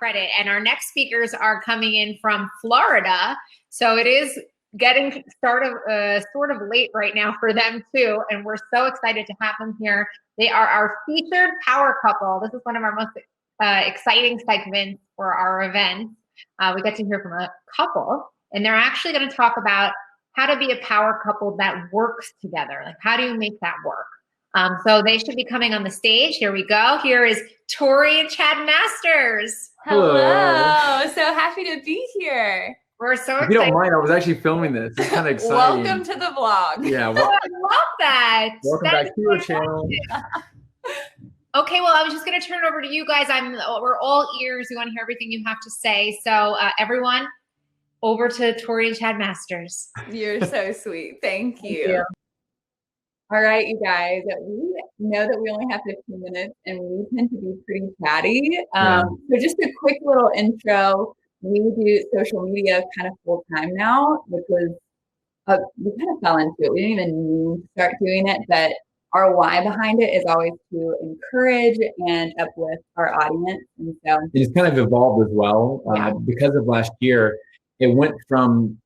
credit. And our next speakers are coming in from Florida. So it is getting sort of late right now for them too. And we're so excited to have them here. They are our featured power couple. This is one of our most exciting segments for our event. We get to hear from a couple, and they're actually going to talk about how to be a power couple that works together. Like, how do you make that work? So they should be coming on the stage. Here we go. Here is Tori and Chad Masters. Hello. So happy to be here. We're so excited. If you don't mind, I was actually filming this. It's kind of exciting. Welcome to the vlog. Yeah. I love that. Welcome back to your channel. Okay, well, I was just going to turn it over to you guys. We're all ears. We want to hear everything you have to say. So everyone, over to Tori and Chad Masters. You're so sweet. Thank you. All right, you guys, we know that we only have 15 minutes and we tend to be pretty chatty. So just a quick little intro. We do social media kind of full time now, which was, we kind of fell into it. We didn't even mean to start doing it, but our why behind it is always to encourage and uplift our audience. And so it's kind of evolved as well because of last year. It went from,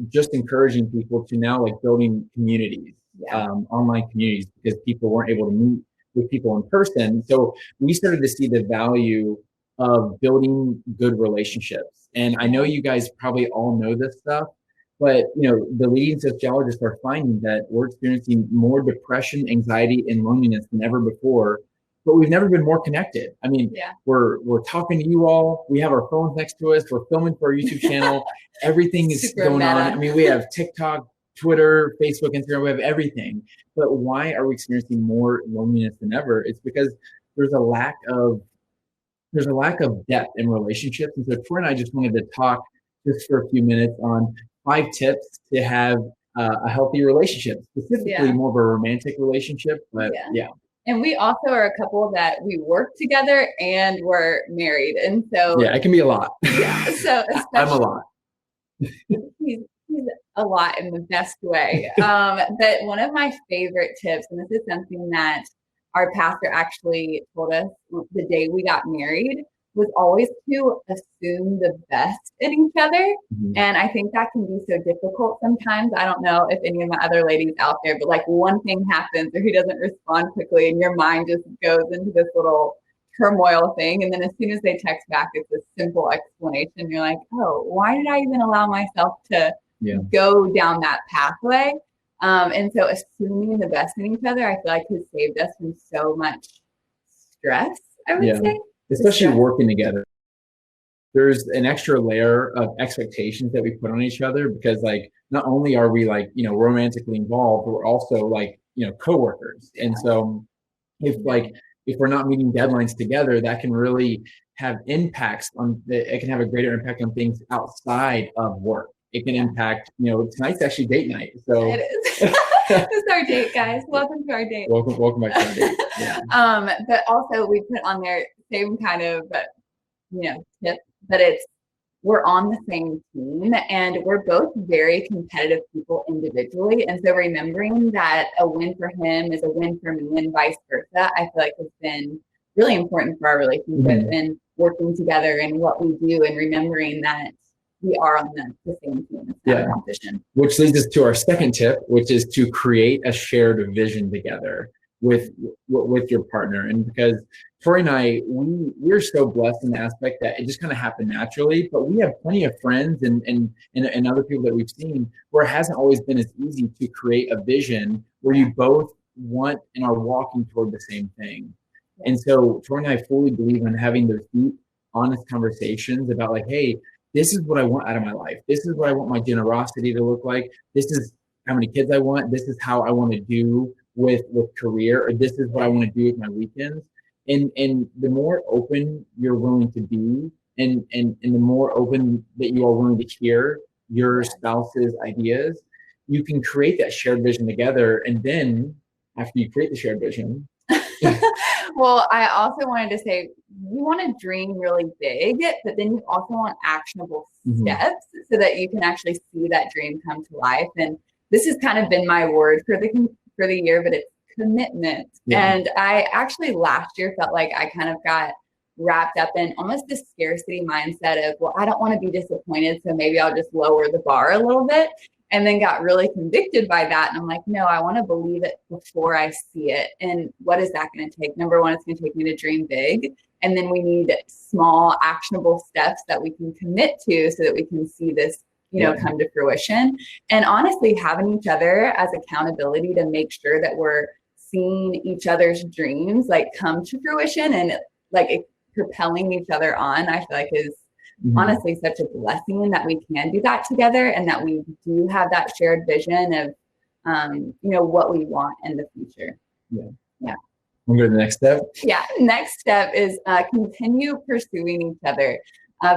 just encouraging people to now like building communities. Online communities, because people weren't able to meet with people in person. So we started to see the value of building good relationships. And I know you guys probably all know this stuff, but the leading sociologists are finding that we're experiencing more depression, anxiety, and loneliness than ever before. But we've never been more connected. I mean, we're talking to you all. We have our phones next to us. We're filming for our YouTube channel. Everything is going on. I mean, we have TikTok, Twitter, Facebook, Instagram, we have everything. But why are we experiencing more loneliness than ever? It's because there's a lack of depth in relationships. And so Tori and I just wanted to talk just for a few minutes on 5 tips to have a healthy relationship, specifically more of a romantic relationship. But And we also are a couple that we work together and we're married. And so it can be a lot. So I'm a lot. He's a lot in the best way. But one of my favorite tips, and this is something that our pastor actually told us the day we got married, was always to assume the best in each other. And I think that can be so difficult sometimes. I don't know if any of my other ladies out there, but like one thing happens or he doesn't respond quickly and your mind just goes into this little turmoil thing. And then as soon as they text back, it's a simple explanation. You're like, oh, why did I even allow myself to go down that pathway? And so assuming the best in each other, I feel like has saved us from so much stress, I would say. Especially working together. There's an extra layer of expectations that we put on each other because like, not only are we like, romantically involved, but we're also like, coworkers. And so if we're not meeting deadlines together, that can really have impacts it can have a greater impact on things outside of work. It can impact, tonight's actually date night. So it is. This is our date, guys. Welcome to our date. Welcome back to our date. Yeah. But also we put on there same kind of, tip, but we're on the same team and we're both very competitive people individually. And so remembering that a win for him is a win for me and vice versa, I feel like has been really important for our relationship and working together and what we do and remembering that we are on the same team. It's not a competition. Which leads us to our second tip, which is to create a shared vision together with your partner. And because Tori and I, we're so blessed in the aspect that it just kind of happened naturally, but we have plenty of friends and other people that we've seen where it hasn't always been as easy to create a vision where you both want and are walking toward the same thing. And so Tori and I fully believe in having those deep, honest conversations about like, hey, this is what I want out of my life. This is what I want my generosity to look like. This is how many kids I want. This is how I want to do with career, or this is what I want to do with my weekends. And the more open you're willing to be and the more open that you are willing to hear your spouse's ideas, you can create that shared vision together. And then after you create the shared vision. Well, I also wanted to say, you want to dream really big, but then you also want actionable steps so that you can actually see that dream come to life. And this has kind of been my word for the year, but it's commitment. And I actually last year felt like I kind of got wrapped up in almost this scarcity mindset of, well, I don't want to be disappointed, so maybe I'll just lower the bar a little bit. And then got really convicted by that. And I'm like, no, I want to believe it before I see it. And what is that going to take? Number one, it's going to take me to dream big. And then we need small, actionable steps that we can commit to so that we can see this, come to fruition. And honestly, having each other as accountability to make sure that we're seeing each other's dreams like come to fruition and like propelling each other on, I feel like is honestly such a blessing that we can do that together and that we do have that shared vision of, what we want in the future. Yeah. We'll go to the next step. Yeah. Next step is continue pursuing each other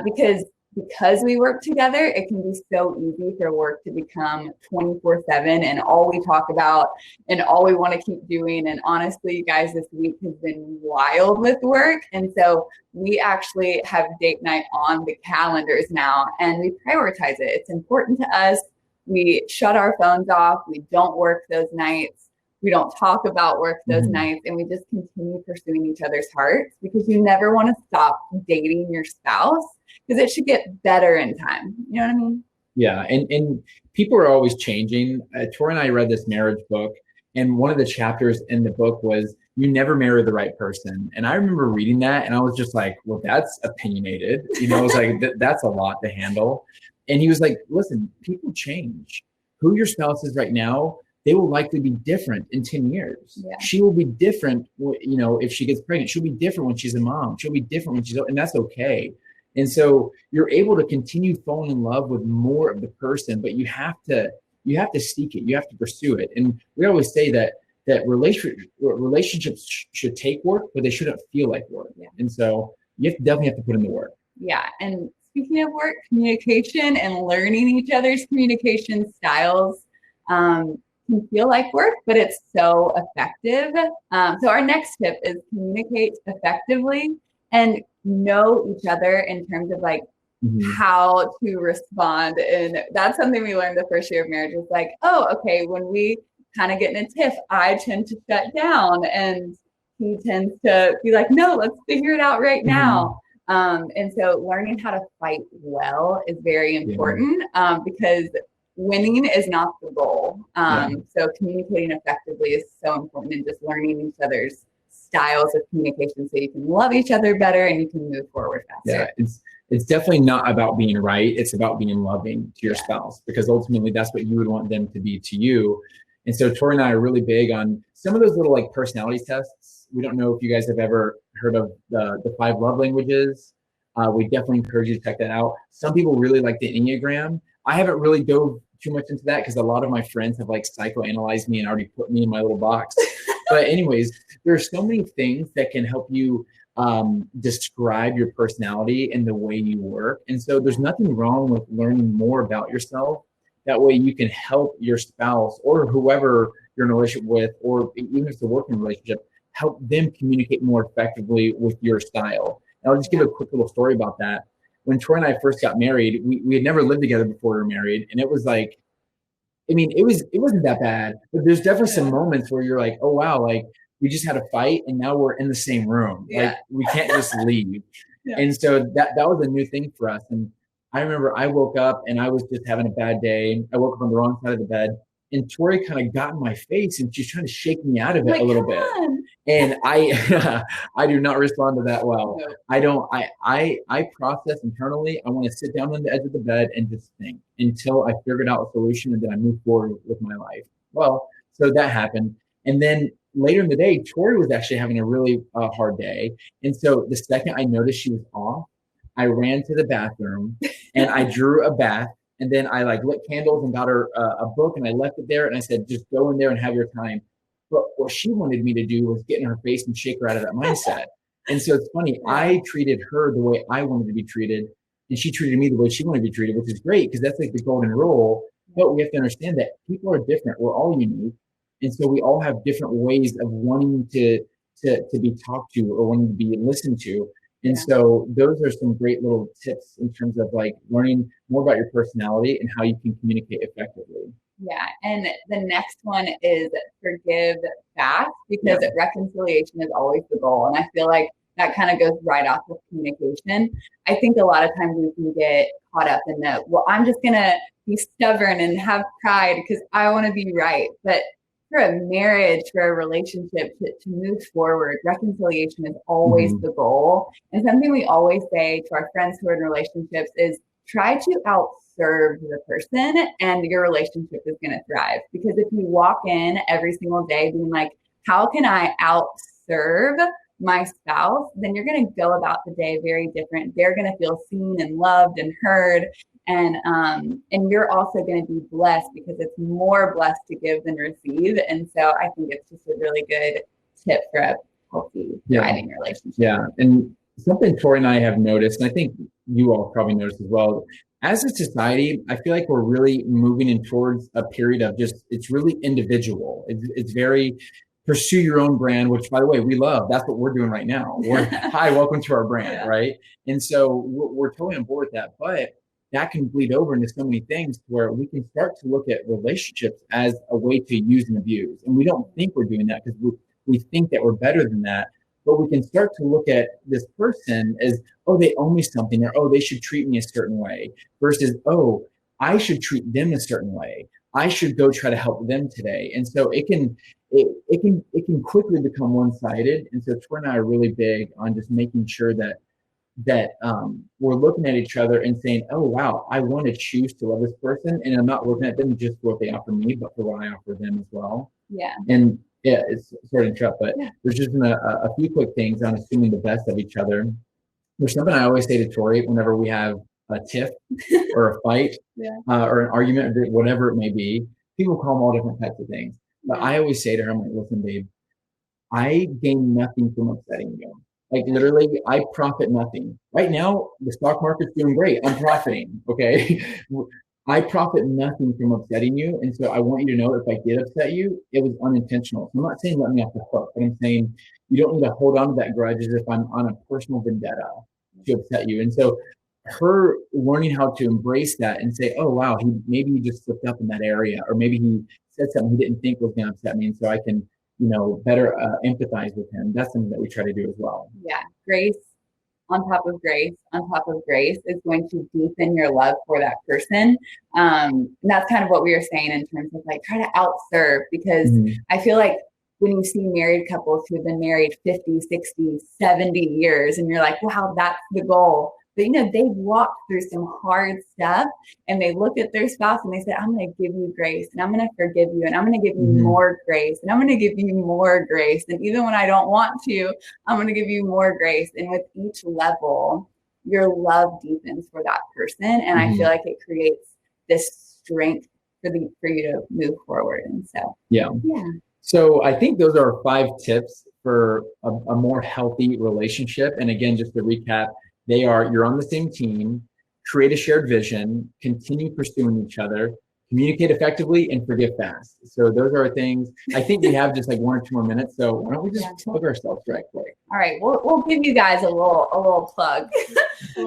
because we work together, it can be so easy for work to become 24/7 and all we talk about and all we want to keep doing. And honestly, you guys, this week has been wild with work. And so we actually have date night on the calendars now and we prioritize it. It's important to us. We shut our phones off. We don't work those nights. We don't talk about work those nights, and we just continue pursuing each other's hearts because you never want to stop dating your spouse because it should get better in time. You know what I mean? Yeah. And people are always changing. Tori and I read this marriage book, and one of the chapters in the book was you never marry the right person. And I remember reading that and I was just like, well, that's opinionated. I was like, that's a lot to handle. And he was like, listen, people change. Who your spouse is right now, they will likely be different in 10 years. Yeah. She will be different, if she gets pregnant. She'll be different when she's a mom. She'll be different when and that's okay. And so you're able to continue falling in love with more of the person, but you have to seek it. You have to pursue it. And we always say that relationships should take work, but they shouldn't feel like work. Yeah. And so you definitely have to put in the work. Yeah. And speaking of work, communication and learning each other's communication styles, can feel like work, but it's so effective. So our next tip is communicate effectively and know each other in terms of like how to respond. And that's something we learned the first year of marriage was like, oh, okay, when we kind of get in a tiff, I tend to shut down and he tends to be like, no, let's figure it out right now. And so learning how to fight well is very important because winning is not the goal. So communicating effectively is so important and just learning each other's styles of communication so you can love each other better and you can move forward faster. Yeah, it's definitely not about being right. It's about being loving to your spouse because ultimately that's what you would want them to be to you. And so Tori and I are really big on some of those little like personality tests. We don't know if you guys have ever heard of the 5 love languages. We definitely encourage you to check that out. Some people really like the Enneagram. I haven't really dove too much into that because a lot of my friends have like psychoanalyzed me and already put me in my little box. But anyways, there are so many things that can help you describe your personality and the way you work. And so there's nothing wrong with learning more about yourself. That way you can help your spouse or whoever you're in a relationship with, or even if it's a working relationship, help them communicate more effectively with your style. And I'll just give a quick little story about that. When Tori and I first got married, we had never lived together before we were married. And it was like, it wasn't that bad, but there's definitely some moments where you're like, oh, wow, like we just had a fight and now we're in the same room. Like we can't just leave. And so that was a new thing for us. And I remember I woke up and I was just having a bad day. I woke up on the wrong side of the bed and Tori kind of got in my face and she's trying to shake me out of it a little bit. And I do not respond to that well. No. I process internally. I want to sit down on the edge of the bed and just think until I figured out a solution and then I move forward with my life. Well, so that happened. And then later in the day, Tori was actually having a really hard day. And so the second I noticed she was off, I ran to the bathroom and I drew a bath. And then I like lit candles and got her a book and I left it there. And I said, just go in there and have your time. But what she wanted me to do was get in her face and shake her out of that mindset. And so it's funny, I treated her the way I wanted to be treated. And she treated me the way she wanted to be treated, which is great because that's like the golden rule. But we have to understand that people are different. We're all unique. And so we all have different ways of wanting to be talked to or wanting to be listened to. And so those are some great little tips in terms of like learning more about your personality and how you can communicate effectively. Yeah. And the next one is forgive fast because reconciliation is always the goal. And I feel like that kind of goes right off of communication. I think a lot of times we can get caught up in the, well, I'm just going to be stubborn and have pride because I want to be right. But for a marriage, for a relationship to move forward, reconciliation is always the goal. And something we always say to our friends who are in relationships is try to outserve the person and your relationship is going to thrive. Because if you walk in every single day being like, how can I outserve my spouse? Then you're going to go about the day very different. They're going to feel seen and loved and heard. And you're also going to be blessed because it's more blessed to give than receive. And so I think it's just a really good tip for a healthy, thriving relationship. Yeah. And something Tori and I have noticed, and I think you all probably noticed as well, as a society, I feel like we're really moving in towards a period of just, it's really individual. It's very pursue your own brand, which by the way, we love. That's what we're doing right now. Hi, welcome to our brand, right? And so we're totally on board with that. But that can bleed over into so many things where we can start to look at relationships as a way to use and abuse. And we don't think we're doing that because we think that we're better than that. But we can start to look at this person as, oh, they owe me something, or, oh, they should treat me a certain way, versus, oh, I should treat them a certain way. I should go try to help them today. And so it can quickly become one-sided. And so Tori and I are really big on just making sure that we're looking at each other and saying, oh, wow, I want to choose to love this person. And I'm not looking at them just for what they offer me, but for what I offer them as well. Yeah. And yeah, it's sort of interrupt, but there's just been a few quick things on assuming the best of each other. There's something I always say to Tori whenever we have a tiff or a fight or an argument, or whatever it may be. People call them all different types of things. But I always say to her, I'm like, listen, babe, I gain nothing from upsetting you. Like literally, I profit nothing. Right now, the stock market's doing great. I'm profiting, okay? I profit nothing from upsetting you. And so I want you to know if I did upset you, it was unintentional. So I'm not saying let me off the hook, but I'm saying you don't need to hold on to that grudge as if I'm on a personal vendetta to upset you. And so her learning how to embrace that and say, oh, wow, maybe he just slipped up in that area, or maybe he said something he didn't think was going to upset me. And so I can, better empathize with him. That's something that we try to do as well. Yeah. Grace on top of grace is going to deepen your love for that person. And that's kind of what we were saying in terms of like try to outserve, because I feel like when you see married couples who have been married 50, 60, 70 years, and you're like, wow, that's the goal. But they've walked through some hard stuff, and they look at their spouse and they say, I'm going to give you grace, and I'm going to forgive you, and I'm going to give you more grace, and I'm going to give you more grace. And even when I don't want to, I'm going to give you more grace. And with each level, your love deepens for that person. And I feel like it creates this strength for you to move forward. And so, yeah. So I think those are 5 tips for a more healthy relationship. And again, just to recap, they are, you're on the same team, create a shared vision, continue pursuing each other, communicate effectively, and forgive fast. So those are things. I think we have just like 1 or 2 more minutes. So why don't we just plug ourselves right quick? All right, we'll give you guys a little plug.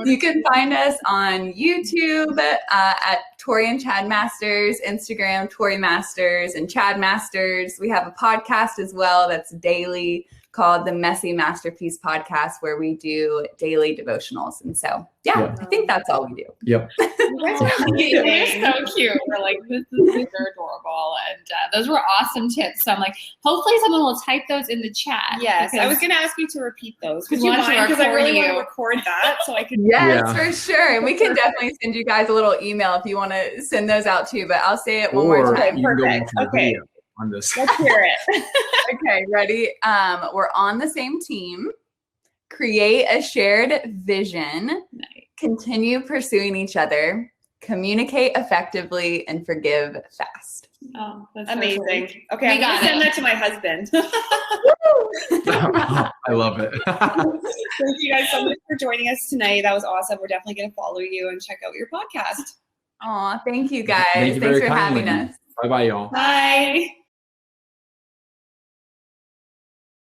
You can find us on YouTube at Tori and Chad Masters, Instagram Tori Masters and Chad Masters. We have a podcast as well that's daily, called the Messy Masterpiece Podcast, where we do daily devotionals. And so, I think that's all we do. Yep. We're so cute. We're like, this is super adorable. And those were awesome tips. So I'm like, hopefully someone will type those in the chat. Yes. I was going to ask you to repeat those. Because I really want to record that so I could. Yes, for sure. And we can definitely send you guys a little email if you want to send those out too. But I'll say it one more time. Perfect. Okay. On this. Let's hear it. Okay, ready? We're on the same team. Create a shared vision. Nice. Continue pursuing each other. Communicate effectively and forgive fast. Oh, that's amazing. So okay, I'm going to send that to my husband. I love it. Thank you guys so much for joining us tonight. That was awesome. We're definitely going to follow you and check out your podcast. Aw, thank you guys. Thanks for having us. Bye-bye, y'all. Bye.